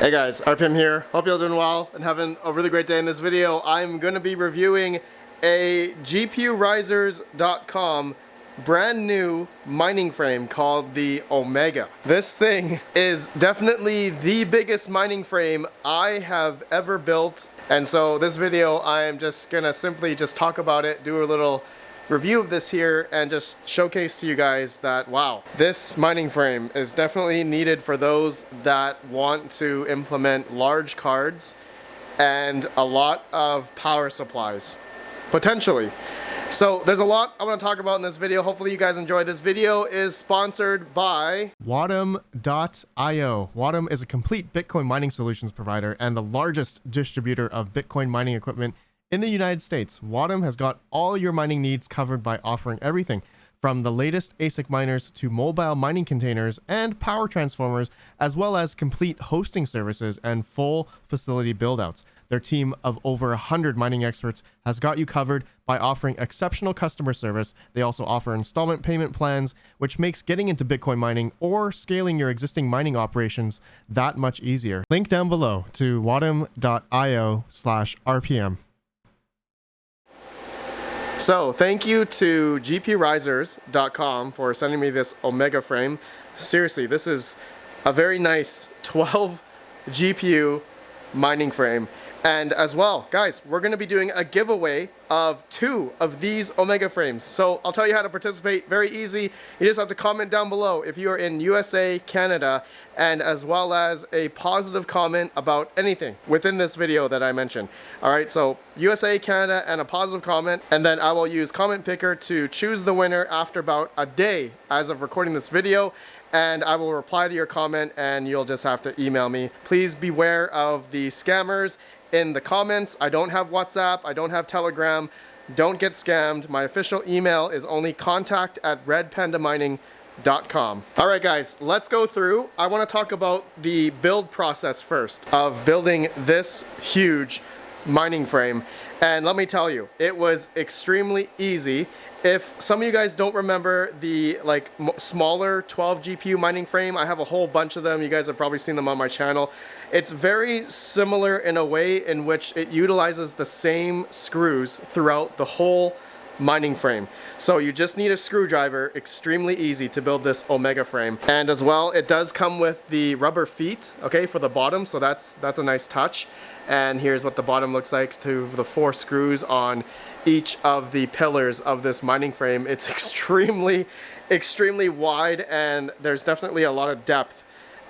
Hey guys, RPM here. Hope you're doing well and having a really great day. In this video, I'm going to be reviewing a GPUrisers.com brand new mining frame called the Omega. This thing is definitely the biggest mining frame I have ever built. And so this video, I am just going to simply just talk about it, do a little review of this here, and just showcase to you guys that, wow, this mining frame is definitely needed for those that want to implement large cards and a lot of power supplies, potentially. So there's a lot I want to talk about in this video. Hopefully you guys enjoy. This video is sponsored by Watom.io. Watom is a complete Bitcoin mining solutions provider and the largest distributor of Bitcoin mining equipment in the United States. Watom has got all your mining needs covered by offering everything from the latest ASIC miners to mobile mining containers and power transformers, as well as complete hosting services and full facility buildouts. Their team of over 100 mining experts has got you covered by offering exceptional customer service. They also offer installment payment plans, which makes getting into Bitcoin mining or scaling your existing mining operations that much easier. Link down below to watom.io/RPM. So thank you to GPUrisers.com for sending me this Omega frame. Seriously, this is a very nice 12 GPU mining frame. And as well, guys, we're going to be doing a giveaway of 2 of these Omega frames. So I'll tell you how to participate. Very easy. You just have to comment down below if you are in USA, Canada, and as well as a positive comment about anything within this video that I mentioned. All right, so USA, Canada, and a positive comment, and then I will use Comment Picker to choose the winner after about a day as of recording this video. And I will reply to your comment and you'll just have to email me. Please beware of the scammers in the comments. I don't have WhatsApp, I don't have Telegram. Don't get scammed. My official email is only contact@RedPandaMining.com. All right, guys, let's go through. I want to talk about the build process first of building this huge mining frame. And let me tell you, it was extremely easy. If some of you guys don't remember the smaller 12 GPU mining frame, I have a whole bunch of them. You guys have probably seen them on my channel. It's very similar in a way in which it utilizes the same screws throughout the whole mining frame. So you just need a screwdriver. Extremely easy to build this Omega frame. And as well, it does come with the rubber feet, okay, for the bottom. So that's a nice touch. And here's what the bottom looks like to the 4 screws on each of the pillars of this mining frame. It's extremely wide, and there's definitely a lot of depth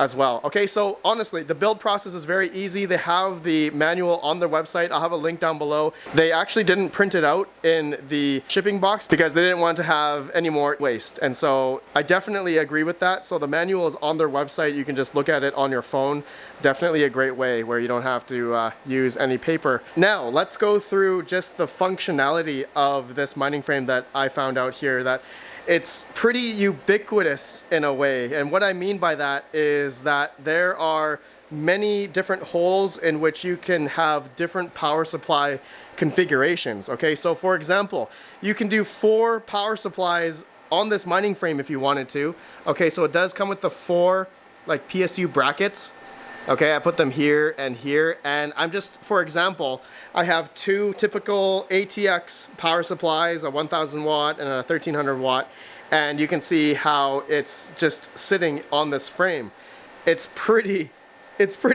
as well. Okay, so honestly, the build process is very easy. They have the manual on their website. I'll have a link down below. They actually didn't print it out in the shipping box because they didn't want to have any more waste. And so I definitely agree with that. So the manual is on their website. You can just look at it on your phone. Definitely a great way where you don't have to use any paper. Now, let's go through just the functionality of this mining frame that I found out here. That it's pretty ubiquitous in a way. And what I mean by that is that there are many different holes in which you can have different power supply configurations. Okay, so for example, you can do 4 power supplies on this mining frame if you wanted to. Okay, so it does come with the 4 PSU brackets. Okay, I put them here, and I'm just, for example, I have 2 typical ATX power supplies, a 1000 watt and a 1300 watt, and you can see how it's just sitting on this frame. It's pretty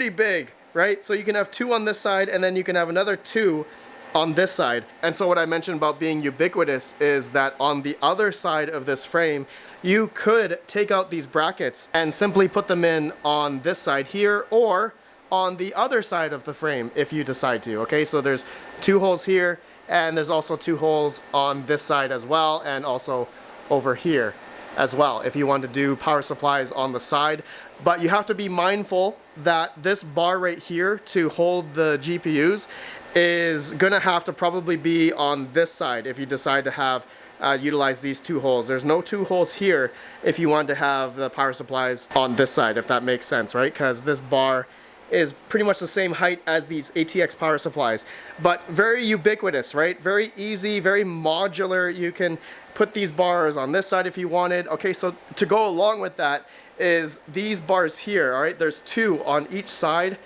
big, right? So you can have 2 on this side, and then you can have another 2 on this side. And so what I mentioned about being ubiquitous is that on the other side of this frame, you could take out these brackets and simply put them in on this side here or on the other side of the frame if you decide to. Okay, so there's 2 holes here, and there's also 2 holes on this side as well, and also over here as well if you want to do power supplies on the side. But you have to be mindful that this bar right here to hold the GPUs is gonna have to probably be on this side if you decide to have utilize these 2 holes. There's no 2 holes here if you want to have the power supplies on this side, if that makes sense, right? Because this bar is pretty much the same height as these ATX power supplies, but very ubiquitous, right? Very easy, very modular. You can put these bars on this side if you wanted. Okay, so to go along with that is these bars here, all right? There's 2 on each side,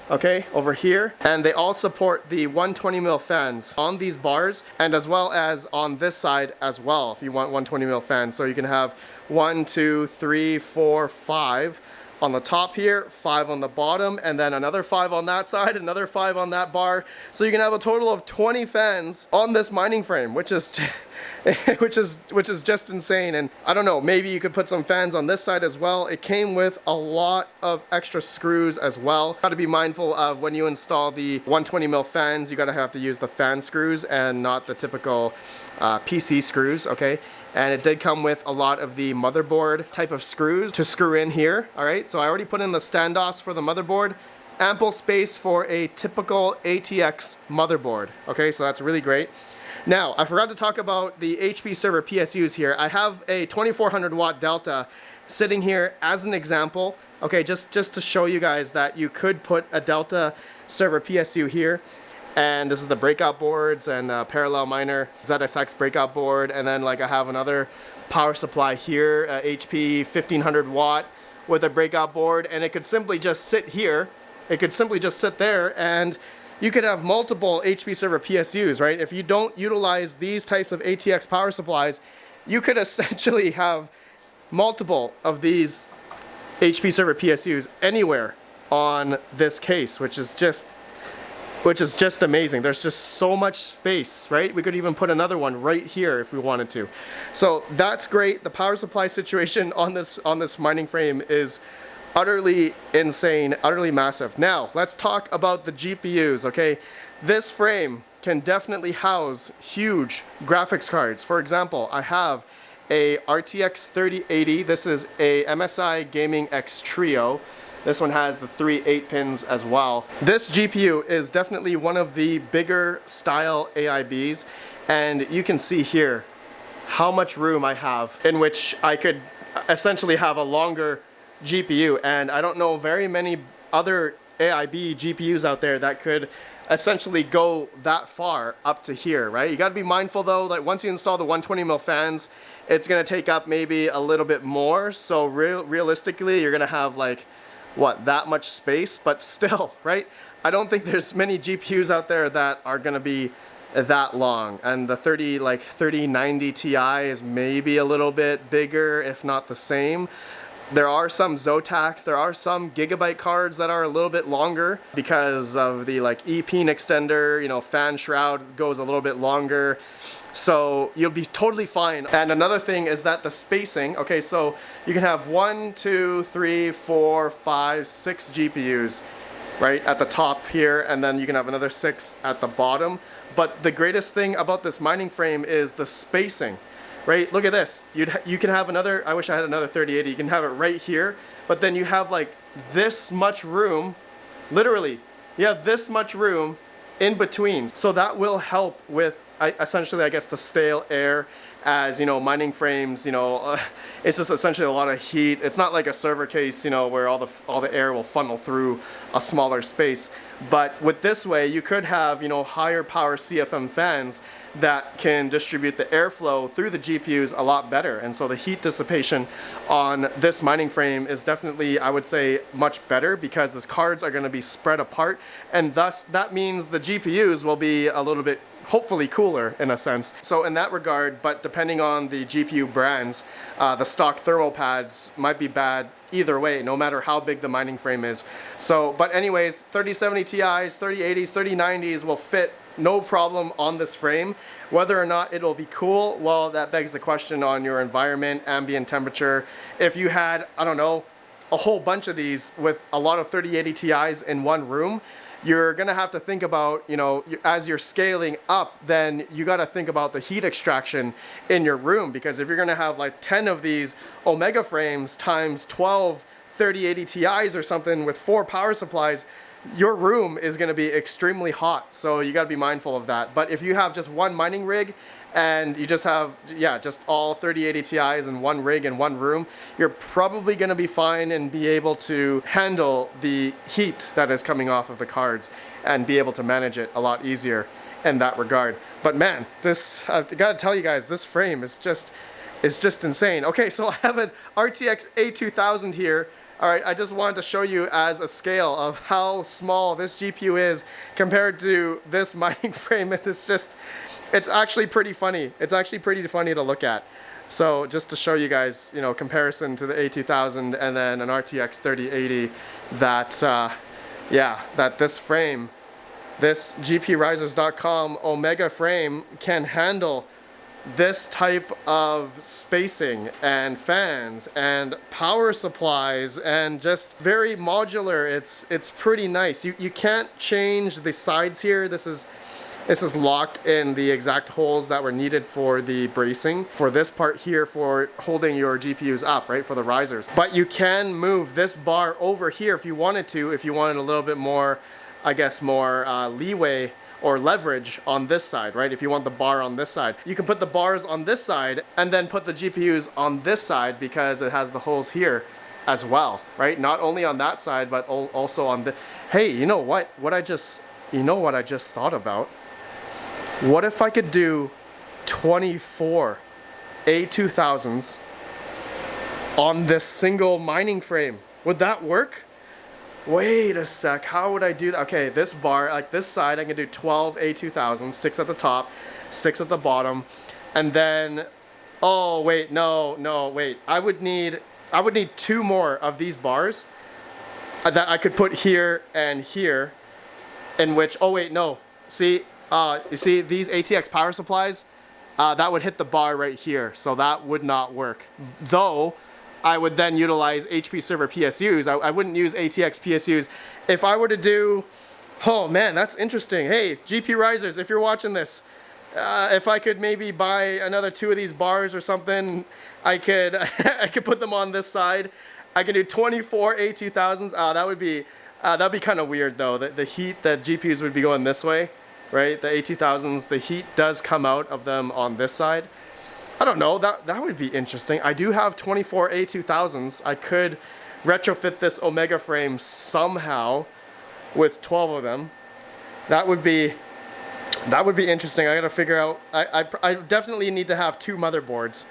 okay, over here, and they all support the 120 mil fans on these bars, and as well as on this side as well, if you want 120 mil fans. So you can have 1, 2, 3, 4, 5 on the top here, 5 on the bottom, and then another 5 on that side, another 5 on that bar. So you can have a total of 20 fans on this mining frame, which is which is just insane. And I don't know, maybe you could put some fans on this side as well. It came with a lot of extra screws as well. Got to be mindful of when you install the 120 mil fans, you got to have to use the fan screws and not the typical PC screws, okay? And it did come with a lot of the motherboard type of screws to screw in here, all right? So I already put in the standoffs for the motherboard. Ample space for a typical ATX motherboard, okay? So that's really great. Now, I forgot to talk about the HP server PSUs here. I have a 2400 watt Delta sitting here as an example, okay? Just to show you guys that you could put a Delta server PSU here. And this is the breakout boards and parallel miner ZSX breakout board, and then like I have another power supply here, HP 1500 watt with a breakout board, and it could simply just sit here. It could simply just sit there, and you could have multiple HP server PSUs, right? If you don't utilize these types of ATX power supplies, you could essentially have multiple of these HP server PSUs anywhere on this case, which is just amazing. There's just so much space, right? We could even put another one right here if we wanted to. So that's great. The power supply situation on this mining frame is utterly insane, utterly massive. Now, let's talk about the GPUs, okay? This frame can definitely house huge graphics cards. For example, I have a RTX 3080. This is a MSI Gaming X Trio. This one has the 3 8-pins as well. This GPU is definitely one of the bigger style AIBs, and you can see here how much room I have in which I could essentially have a longer GPU, and I don't know very many other AIB GPUs out there that could essentially go that far up to here, right? You gotta be mindful though, that once you install the 120 mil fans, it's gonna take up maybe a little bit more, so realistically you're gonna have like, what, that much space, but still, right? I don't think there's many GPUs out there that are gonna be that long, and the 3090 Ti is maybe a little bit bigger, if not the same. There are some Zotacs, there are some gigabyte cards that are a little bit longer because of the like E-pin extender, you know, fan shroud goes a little bit longer. So you'll be totally fine. And another thing is that the spacing, okay, so you can have 1, 2, 3, 4, 5, 6 GPUs, right, at the top here, and then you can have another 6 at the bottom. But the greatest thing about this mining frame is the spacing, right? Look at this. You can have another, I wish I had another 3080, you can have it right here, but then you have like this much room, literally, you have this much room in between. So that will help with essentially, I guess, the stale air, as you know, mining frames, you know, it's just essentially a lot of heat. It's not like a server case, you know, where all the air will funnel through a smaller space. But with this way, you could have, you know, higher power CFM fans that can distribute the airflow through the GPUs a lot better. And so the heat dissipation on this mining frame is definitely, I would say, much better, because these cards are going to be spread apart, and thus that means the GPUs will be a little bit hopefully cooler in a sense. So in that regard, but depending on the GPU brands, the stock thermal pads might be bad either way, no matter how big the mining frame is. So, but anyways, 3070 Ti's, 3080s, 3090s will fit no problem on this frame. Whether or not it'll be cool, well, that begs the question on your environment, ambient temperature. If you had, I don't know, a whole bunch of these with a lot of 3080 Ti's in one room, you're gonna have to think about, you know, as you're scaling up, then you gotta think about the heat extraction in your room, because if you're gonna have like 10 of these Omega frames times 12 3080 Ti's or something with 4 power supplies, your room is gonna be extremely hot. So you gotta be mindful of that. But if you have just one mining rig and you just have, yeah, just all 3080 Ti's in one rig in one room, you're probably going to be fine and be able to handle the heat that is coming off of the cards and be able to manage it a lot easier in that regard. But man, this, I've got to tell you guys, this frame is just insane. Okay, so I have an RTX A2000 here. All right, I just wanted to show you as a scale of how small this GPU is compared to this mining frame. It's actually pretty funny. It's actually pretty funny to look at. So just to show you guys, you know, comparison to the A2000 and then an RTX 3080, that, yeah, that this frame, this GPUrisers.com Omega frame can handle this type of spacing and fans and power supplies and just very modular. It's pretty nice. You can't change the sides here. This is locked in the exact holes that were needed for the bracing for this part here for holding your GPUs up, right, for the risers. But you can move this bar over here if you wanted to, if you wanted a little bit more, I guess, more leeway or leverage on this side, right? If you want the bar on this side, you can put the bars on this side and then put the GPUs on this side because it has the holes here as well, right? Not only on that side, but also on the, hey, you know what? You know what I just thought about? What if I could do 24 A2000s on this single mining frame? Would that work? Wait a sec, how would I do that? Okay, this bar, like this side, I can do 12 A2000s, 6 at the top, 6 at the bottom, and then, oh wait, no, wait. I would need 2 more of these bars that I could put here and here, in which, oh wait, no, see, you see these ATX power supplies? That would hit the bar right here, so that would not work. Though, I would then utilize HP server PSUs. I wouldn't use ATX PSUs. If I were to do, oh man, that's interesting. Hey, GP Risers, if you're watching this, if I could maybe buy another 2 of these bars or something, I could I could put them on this side. I can do 24 A2000s. That'd be kind of weird though. The heat that GPUs would be going this way, right? The A2000s, the heat does come out of them on this side. I don't know, that would be interesting. I do have 24 A2000s. I could retrofit this Omega frame somehow with 12 of them. That would be interesting. I gotta figure out, I definitely need to have 2 motherboards,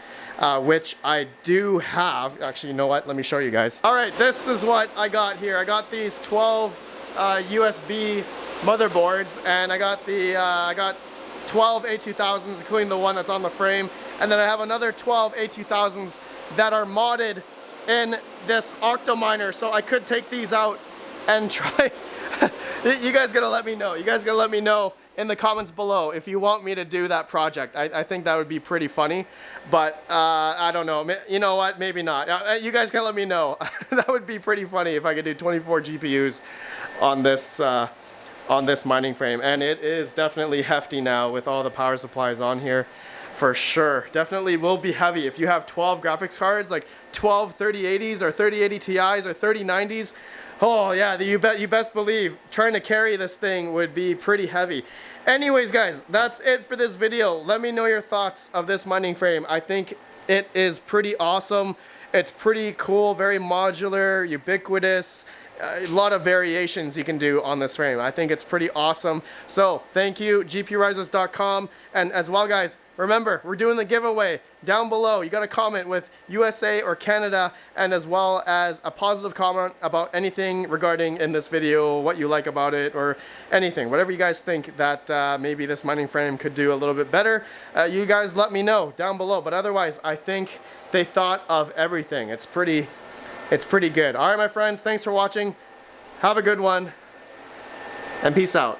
which I do have. Actually, you know what? Let me show you guys. All right, this is what I got here. I got these 12 USB motherboards, and I got 12 A2000s, including the one that's on the frame. And then I have another 12 A2000s that are modded in this Octominer, so I could take these out and try. You guys gotta let me know. You guys gotta let me know in the comments below if you want me to do that project. I think that would be pretty funny, but I don't know. You know what? Maybe not. You guys can let me know. That would be pretty funny if I could do 24 GPUs on this mining frame, and it is definitely hefty now with all the power supplies on here. For sure, definitely will be heavy. If you have 12 graphics cards, like 12 3080s or 3080 Ti's or 3090s, oh yeah, you best believe trying to carry this thing would be pretty heavy. Anyways, guys, that's it for this video. Let me know your thoughts of this mining frame. I think it is pretty awesome. It's pretty cool, very modular, ubiquitous. A lot of variations you can do on this frame. I think it's pretty awesome. So thank you, gpurisers.com. And as well, guys, remember, we're doing the giveaway down below. You got to comment with USA or Canada, and as well as a positive comment about anything regarding in this video, what you like about it, or anything. Whatever you guys think that maybe this mining frame could do a little bit better, you guys let me know down below. But otherwise, I think they thought of everything. It's pretty good. All right, my friends, thanks for watching. Have a good one, and peace out.